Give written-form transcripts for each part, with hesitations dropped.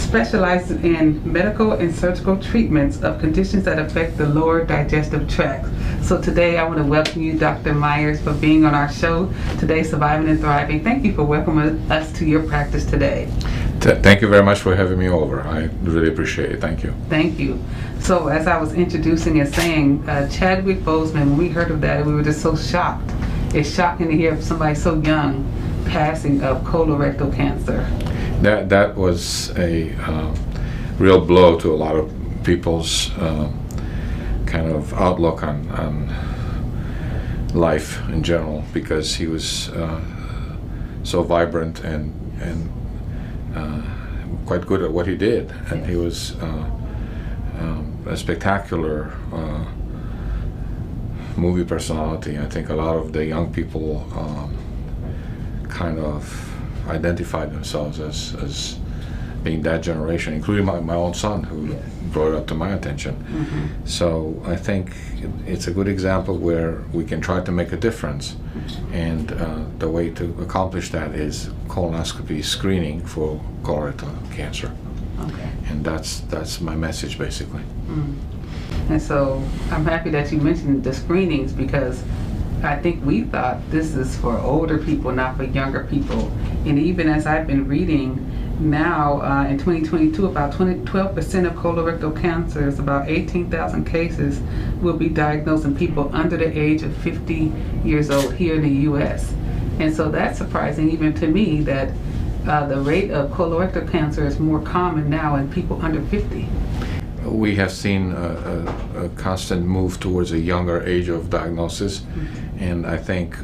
specializes in medical and surgical treatments of conditions that affect the lower digestive tract. So today I want to welcome you, Dr. Myers, for being on our show today, Surviving and Thriving. Thank you for welcoming us to your practice today. Thank you very much for having me over. I really appreciate it. Thank you. Thank you. So as I was introducing and saying, Chadwick Boseman, when we heard of that, we were just so shocked. It's shocking to hear of somebody so young passing of colorectal cancer. That was a real blow to a lot of people's kind of outlook on life in general, because he was so vibrant and quite good at what he did, and he was a spectacular movie personality. I think a lot of the young people kind of identified themselves as being that generation, including my own son, who brought it up to my attention. Mm-hmm. So I think it's a good example where we can try to make a difference, and the way to accomplish that is colonoscopy screening for colorectal cancer. Okay. And that's my message, basically. Mm. And so I'm happy that you mentioned the screenings, because I think we thought this is for older people, not for younger people. And even as I've been reading now, in 2022, about 12% of colorectal cancers, about 18,000 cases, will be diagnosed in people under the age of 50 years old here in the U.S. And so that's surprising even to me that the rate of colorectal cancer is more common now in people under 50. We have seen a constant move towards a younger age of diagnosis, mm-hmm. and I think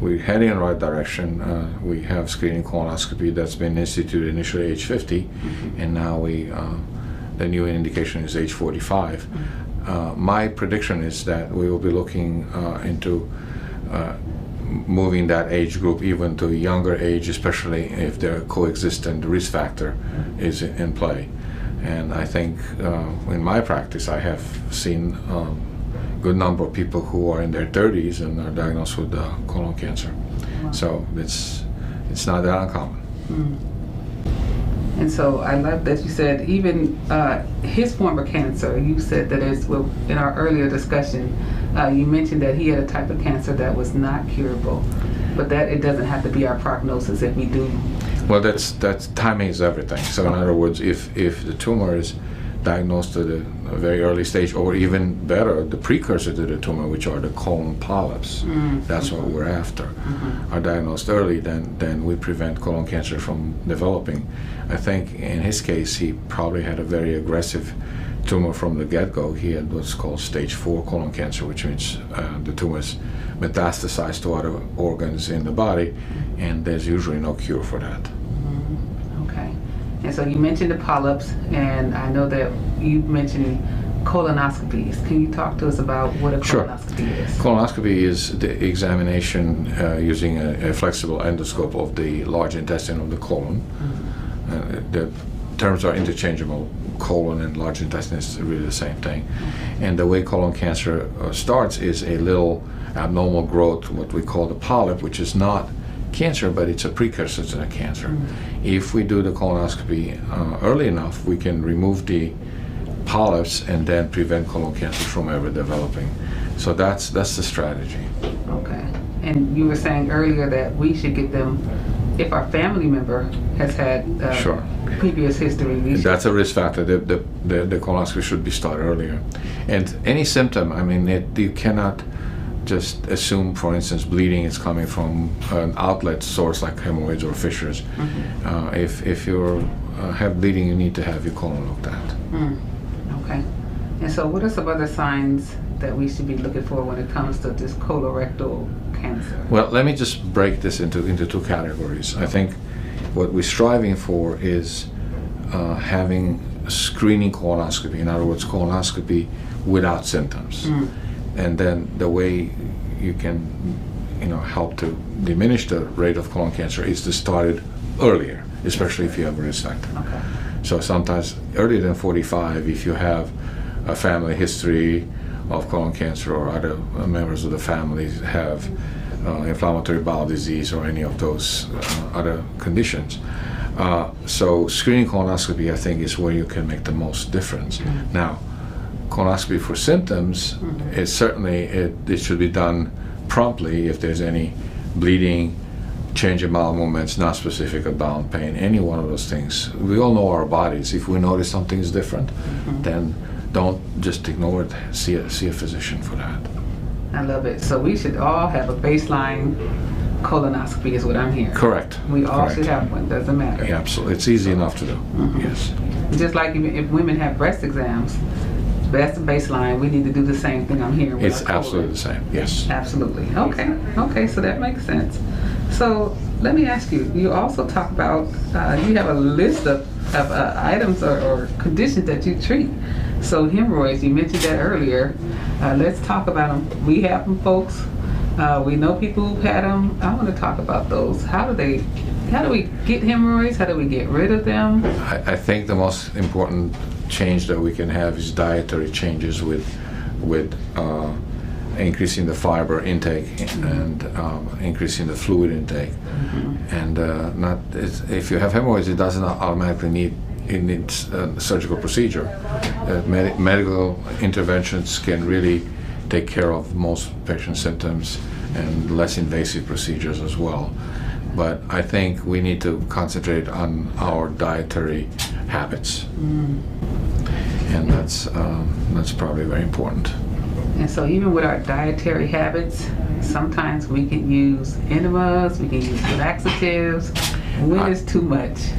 we're heading in the right direction. We have screening colonoscopy that's been instituted initially age 50, mm-hmm. and now the new indication is age 45. Mm-hmm. My prediction is that we will be looking into moving that age group even to a younger age, especially if their coexistent risk factor mm-hmm. is in play. And I think in my practice I have seen a good number of people who are in their 30s and are diagnosed with colon cancer. Wow. So it's not that uncommon. Mm. And so I love that you said even his form of cancer, you said that in our earlier discussion, you mentioned that he had a type of cancer that was not curable, but that it doesn't have to be our prognosis if we do. Well, that's timing is everything. So in other words, if the tumor is diagnosed at a very early stage, or even better, the precursor to the tumor, which are the colon polyps, that's what we're after, are diagnosed early, then we prevent colon cancer from developing. I think in his case, he probably had a very aggressive tumor from the get-go. He had what's called stage 4 colon cancer, which means the tumor is metastasized to other organs in the body, and there's usually no cure for that. Okay. And so you mentioned the polyps, and I know that you mentioned colonoscopies. Can you talk to us about what a colonoscopy is? Colonoscopy is the examination using a flexible endoscope of the large intestine of the colon. The terms are interchangeable. Colon and large intestine is really the same thing. And the way colon cancer starts is a little abnormal growth, what we call the polyp, which is not cancer, but it's a precursor to the cancer. If we do the colonoscopy early enough, we can remove the polyps and then prevent colon cancer from ever developing. So that's the strategy. Okay. And you were saying earlier that we should get them if our family member has had previous history. That's a risk factor. The colonoscopy should be started earlier. And any symptom, I mean, you cannot just assume, for instance, bleeding is coming from an outlet source like hemorrhoids or fissures. If you have bleeding, you need to have your colon looked at. Okay. And so what are some other signs that we should be looking for when it comes to this colorectal cancer? Well, let me just break this into two categories. I think what we're striving for is having screening colonoscopy. In other words, colonoscopy without symptoms. And then the way you can, help to diminish the rate of colon cancer is to start it earlier, especially if you have a risk factor. Okay. So sometimes earlier than 45, if you have a family history of colon cancer, or other members of the family have inflammatory bowel disease or any of those other conditions, So screening colonoscopy, I think, is where you can make the most difference. Now, colonoscopy for symptoms is certainly, it should be done promptly if there's any bleeding, change in bowel movements, not specific abdominal pain, any one of those things. We all know our bodies. If we notice something is different, then don't just ignore it. See a physician for that. I love it. So we should all have a baseline colonoscopy is what I'm hearing. Correct. We all Correct. should have one. Doesn't matter. Yeah, absolutely. It's easy enough to do. Yes. Just like if women have breast exams, that's the baseline. We need to do the same thing I'm hearing with It's our colon. absolutely the same. Yes. Absolutely. Okay, so that makes sense. So let me ask you, you also talk about, you have a list of items or conditions that you treat. So hemorrhoids, you mentioned that earlier. Let's talk about them. We have them, folks. We know people who've had them. I want to talk about those. How do we get hemorrhoids? How do we get rid of them? I think the most important change that we can have is dietary changes with increasing the fiber intake and increasing the fluid intake. And if you have hemorrhoids, it doesn't automatically need a surgical procedure. Medical interventions can really take care of most patient symptoms and less invasive procedures as well. But I think we need to concentrate on our dietary habits. And that's probably very important. And so even with our dietary habits, sometimes we can use enemas, we can use laxatives. When is too much?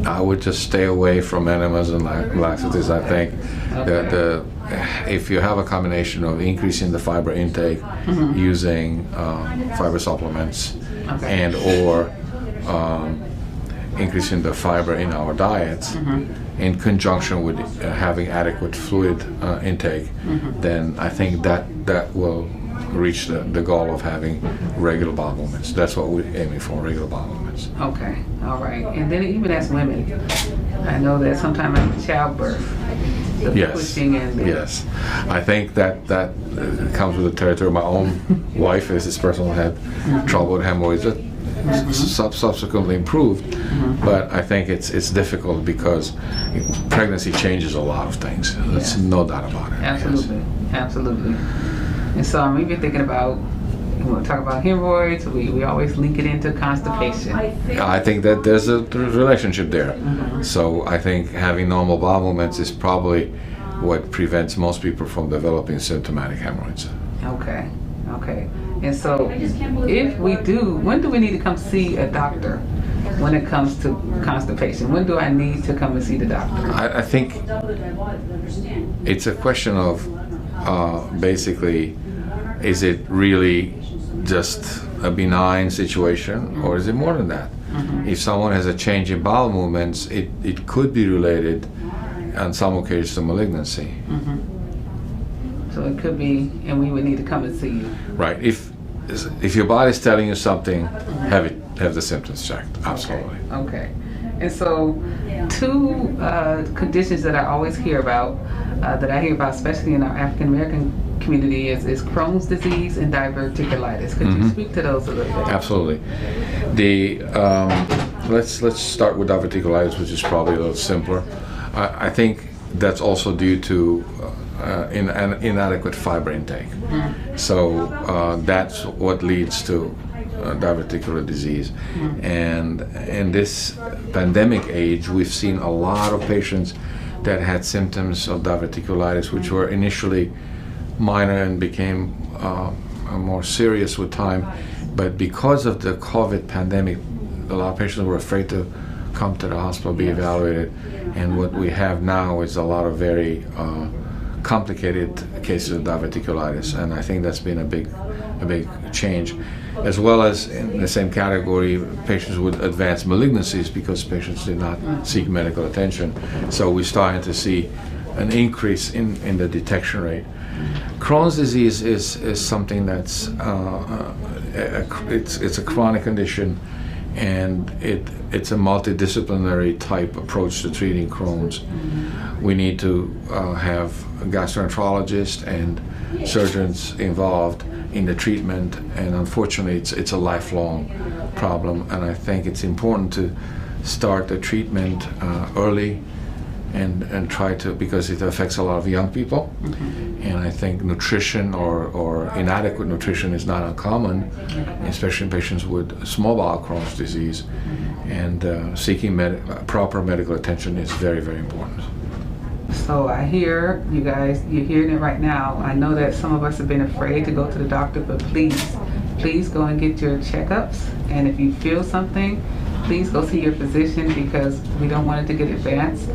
I would just stay away from enemas and laxatives. I think if you have a combination of increasing the fiber intake, using fiber supplements, and or increasing the fiber in our diets, in conjunction with having adequate fluid intake, then I think that will reach the goal of having regular bowel movements. That's what we're aiming for, regular bowel movements. Okay, all right. And then even as women, I know that sometimes after childbirth, the pushing and the... Yes, I think that comes with the territory. My own wife is this person who had trouble with hemorrhoids that subsequently improved, but I think it's difficult because pregnancy changes a lot of things. There's no doubt about it. Absolutely, Yes. absolutely. And so I'm even thinking about, when we talk about hemorrhoids, we always link it into constipation. I think that there's a relationship there. So I think having normal bowel movements is probably what prevents most people from developing symptomatic hemorrhoids. Okay. And so if we do, when do we need to come see a doctor when it comes to constipation? When do I need to come and see the doctor? I think it's a question of basically, is it really just a benign situation, or is it more than that? If someone has a change in bowel movements, it could be related on some occasions to malignancy. So it could be, and we would need to come and see you. Right. If your body's telling you something, have the symptoms checked. Absolutely. Okay. And so two conditions that I always hear about, especially in our African American community, is Crohn's disease and diverticulitis. Could you speak to those a little bit? Absolutely. Let's start with diverticulitis, which is probably a little simpler. I think that's also due to inadequate fiber intake. So that's what leads to diverticular disease. And in this pandemic age, we've seen a lot of patients that had symptoms of diverticulitis, which were initially minor and became more serious with time. But because of the COVID pandemic, a lot of patients were afraid to come to the hospital, be evaluated. And what we have now is a lot of very complicated cases of diverticulitis, and I think that's been a big change, as well as in the same category, patients with advanced malignancies, because patients did not seek medical attention. So we're starting to see an increase in the detection rate. Crohn's disease is something that's it's a chronic condition, and it's a multidisciplinary type approach to treating Crohn's. We need to have gastroenterologists and surgeons involved, in the treatment, and unfortunately it's a lifelong problem, and I think it's important to start the treatment early and try to, because it affects a lot of young people. And I think nutrition or inadequate nutrition is not uncommon, especially in patients with small bowel Crohn's disease, and seeking proper medical attention is very, very important. So I hear you guys, you're hearing it right now. I know that some of us have been afraid to go to the doctor, but please go and get your checkups. And if you feel something, please go see your physician, because we don't want it to get advanced.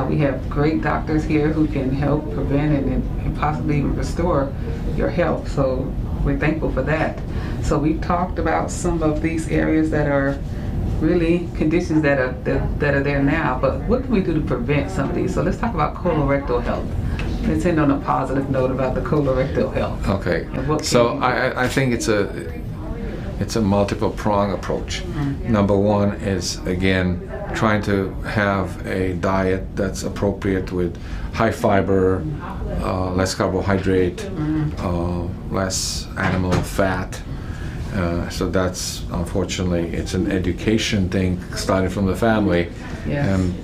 We have great doctors here who can help prevent and possibly even restore your health. So we're thankful for that. So we've talked about some of these areas that are really conditions that are there now, but what can we do to prevent some of these? So let's talk about colorectal health. Let's end on a positive note about the colorectal health. Okay. So I think it's a multiple prong approach. Number one is, again, trying to have a diet that's appropriate with high fiber, less carbohydrate, less animal fat. So that's, unfortunately, it's an education thing starting from the family. Yes. And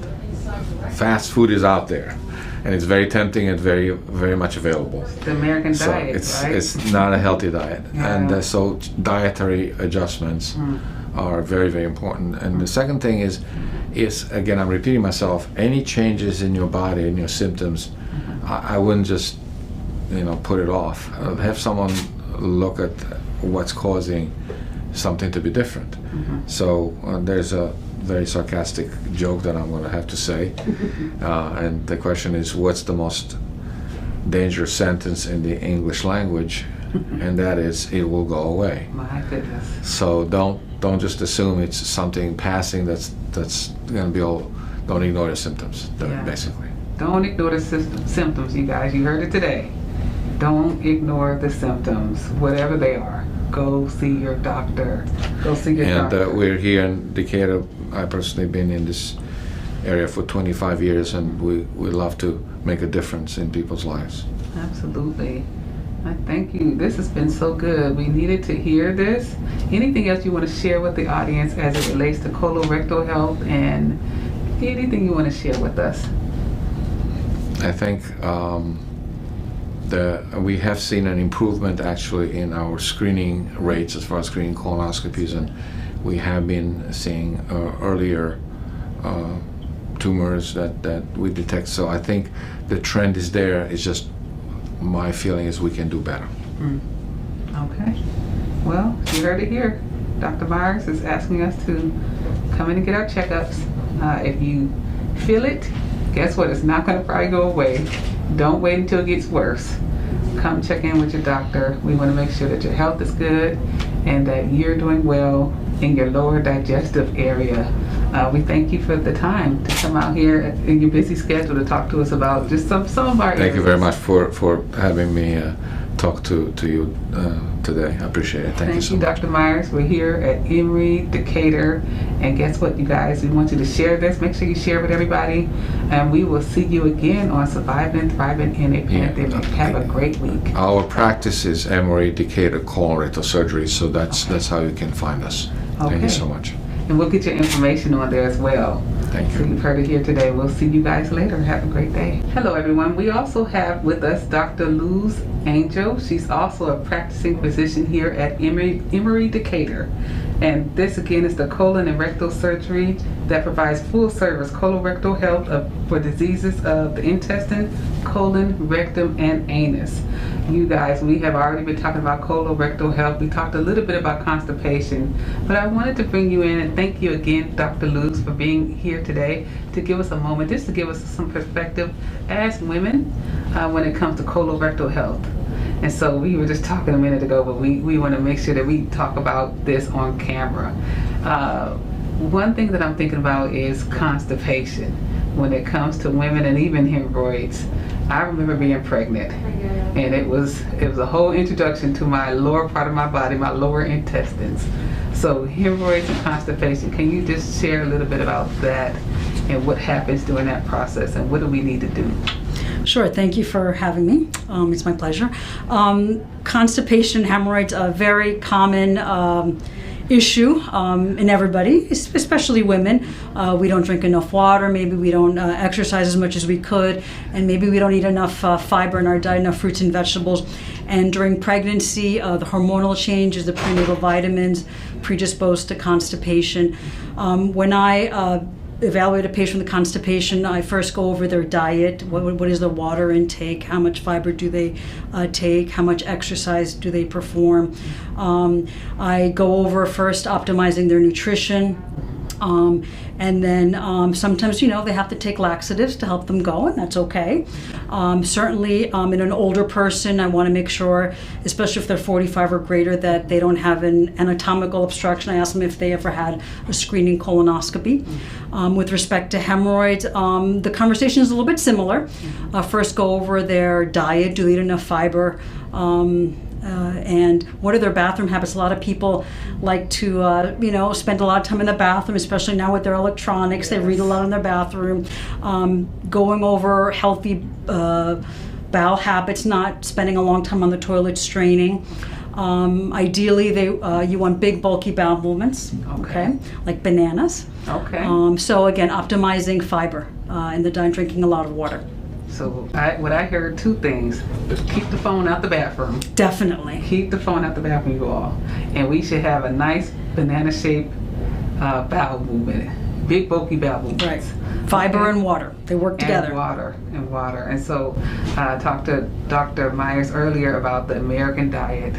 fast food is out there, and it's very tempting and very, very much available. The American So diet, right? it's not a healthy diet. Yeah. And so dietary adjustments are very, very important. And the second thing is again, I'm repeating myself, any changes in your body and your symptoms, I wouldn't just, put it off. Have someone look at what's causing something to be different. So there's a very sarcastic joke that I'm going to have to say, and the question is, what's the most dangerous sentence in the English language? And that is, it will go away. My goodness. So don't just assume it's something passing that's going to be all. Don't ignore the symptoms, basically. Don't ignore the symptoms, you guys. You heard it today. Don't ignore the symptoms, whatever they are. Go see your doctor. Go see your doctor. And we're here in Decatur. I've personally been in this area for 25 years, and we love to make a difference in people's lives. Absolutely. I thank you. This has been so good. We needed to hear this. Anything else you want to share with the audience as it relates to colorectal health, and anything you want to share with us? I think we have seen an improvement actually in our screening rates as far as screening colonoscopies, and we have been seeing earlier tumors that we detect. So I think the trend is there. It's just my feeling is we can do better. Okay. Well, you heard it here. Dr. Myers is asking us to come in and get our checkups. If you feel it, guess what? It's not going to probably go away. Don't wait until it gets worse. Come check in with your doctor. We want to make sure that your health is good and that you're doing well in your lower digestive area. We thank you for the time to come out here in your busy schedule to talk to us about just some of our areas. Thank you very much for having me talk to you today. I appreciate it. Thank you so much. Dr. Myers. We're here at Emory Decatur, and guess what, you guys? We want you to share this. Make sure you share with everybody, and we will see you again on Surviving and Thriving in a Pandemic. Have a great week. Our practice is Emory Decatur Colorectal Surgery, so that's how you can find us. Okay. Thank you so much. And we'll get your information on there as well. Thank you. So you've heard it here today. We'll see you guys later. Have a great day. Hello, everyone. We also have with us Dr. Luz Angel. She's also a practicing physician here at Emory Decatur. And this again is the colon and rectal surgery that provides full service colorectal health for diseases of the intestine, colon, rectum, and anus. You guys, we have already been talking about colorectal health. We talked a little bit about constipation, but I wanted to bring you in and thank you again, Dr. Luz, for being here today to give us a moment, just to give us some perspective as women when it comes to colorectal health. And so we were just talking a minute ago, but we want to make sure that we talk about this on camera. One thing that I'm thinking about is constipation when it comes to women and even hemorrhoids. I remember being pregnant, and it was a whole introduction to my lower part of my body, my lower intestines. So hemorrhoids and constipation, can you just share a little bit about that and what happens during that process and what do we need to do? Sure, thank you for having me. It's my pleasure. Constipation, hemorrhoids, a very common issue in everybody, especially women. We don't drink enough water, maybe we don't exercise as much as we could, and maybe we don't eat enough fiber in our diet, enough fruits and vegetables. And during pregnancy, the hormonal changes, the prenatal vitamins predispose to constipation. When I evaluate a patient with constipation, I first go over their diet. What is their water intake? How much fiber do they take? How much exercise do they perform? I go over first optimizing their nutrition. And then sometimes, they have to take laxatives to help them go, and that's okay. Certainly, in an older person, I want to make sure, especially if they're 45 or greater, that they don't have an anatomical obstruction. I ask them if they ever had a screening colonoscopy. With respect to hemorrhoids, the conversation is a little bit similar. First, go over their diet. Do they eat enough fiber? And what are their bathroom habits? A lot of people like to, spend a lot of time in the bathroom, especially now with their electronics. They read a lot in their bathroom. Going over healthy bowel habits, not spending a long time on the toilet straining. Ideally, you want big, bulky bowel movements, okay, like bananas. Okay. So again, optimizing fiber in the diet, drinking a lot of water. So what I heard, two things: keep the phone out the bathroom. Definitely. Keep the phone out the bathroom, you all. And we should have a nice banana-shaped bowel movement, big bulky bowel movements. Right. Fiber and water, they work together. And water. And so I talked to Dr. Myers earlier about the American diet.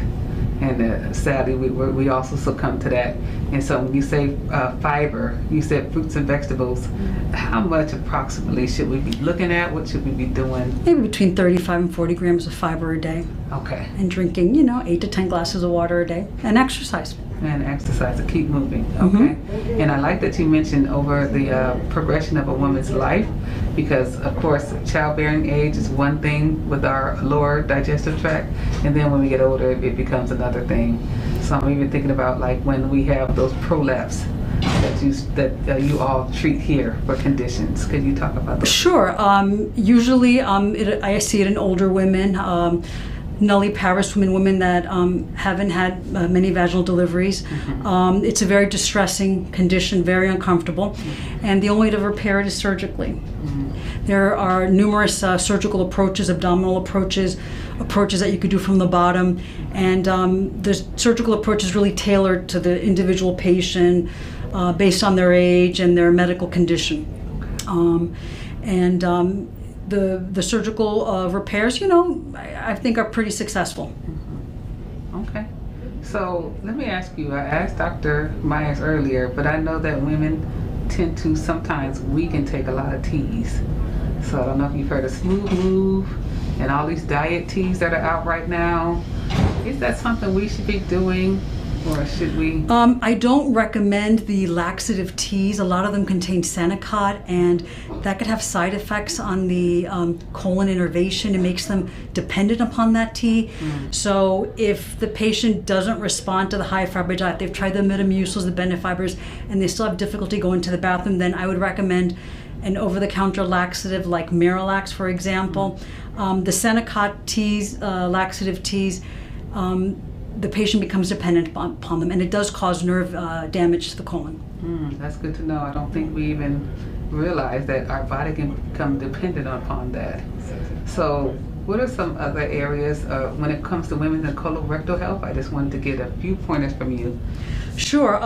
And sadly, we also succumb to that. And so when you say fiber, you said fruits and vegetables. How much approximately should we be looking at? What should we be doing? Maybe between 35 and 40 grams of fiber a day. Okay. And drinking, 8 to 10 glasses of water a day. And exercise. And exercise to keep moving. Okay. And I like that you mentioned over the progression of a woman's life, because of course childbearing age is one thing with our lower digestive tract, and then when we get older it becomes another thing. So I'm even thinking about like when we have those prolapse that you all treat here for conditions. Could you talk about those? Sure. Usually I see it in older women. Nulliparous women that haven't had many vaginal deliveries. It's a very distressing condition, very uncomfortable, and the only way to repair it is surgically. There are numerous surgical approaches, abdominal approaches that you could do from the bottom, and the surgical approach is really tailored to the individual patient based on their age and their medical condition. The surgical repairs, I think are pretty successful. Okay. So let me ask you, I asked Dr. Myers earlier, but I know that women tend to sometimes weaken take a lot of teas. So I don't know if you've heard of Smooth Move and all these diet teas that are out right now. Is that something we should be doing? Or should we? I don't recommend the laxative teas. A lot of them contain Senecot, and that could have side effects on the colon innervation. It makes them dependent upon that tea. So if the patient doesn't respond to the high fiber diet, they've tried the Metamucils, the Benefibers, and they still have difficulty going to the bathroom, then I would recommend an over-the-counter laxative like Miralax, for example. The Senecot teas, laxative teas, the patient becomes dependent upon them, and it does cause nerve damage to the colon. That's good to know. I don't think we even realize that our body can become dependent upon that. So what are some other areas when it comes to women's and colorectal health? I just wanted to get a few pointers from you. Sure.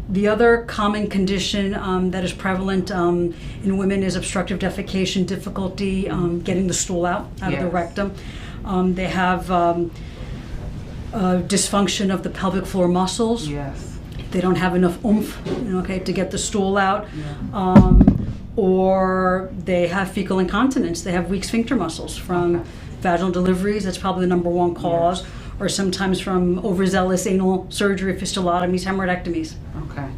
The other common condition that is prevalent in women is obstructive defecation, difficulty getting the stool out of the rectum. They have dysfunction of the pelvic floor muscles. Yes. They don't have enough oomph, to get the stool out. Or they have fecal incontinence. They have weak sphincter muscles from vaginal deliveries. That's probably the number one cause. Yes. Or sometimes from overzealous anal surgery, fistulotomies, hemorrhoidectomies. Okay.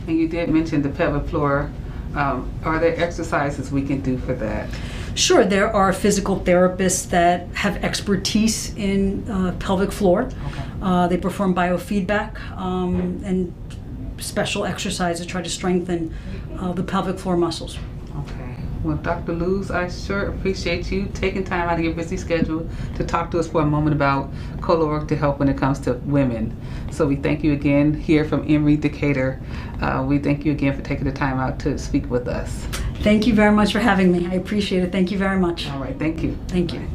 And you did mention the pelvic floor. Are there exercises we can do for that? Sure, there are physical therapists that have expertise in pelvic floor. They perform biofeedback and special exercises to try to strengthen the pelvic floor muscles. Okay. Well, Dr. Luz, I sure appreciate you taking time out of your busy schedule to talk to us for a moment about colorectal health when it comes to women. So we thank you again here from Emory, Decatur. We thank you again for taking the time out to speak with us. Thank you very much for having me. I appreciate it. Thank you very much. All right, thank you. Thank you.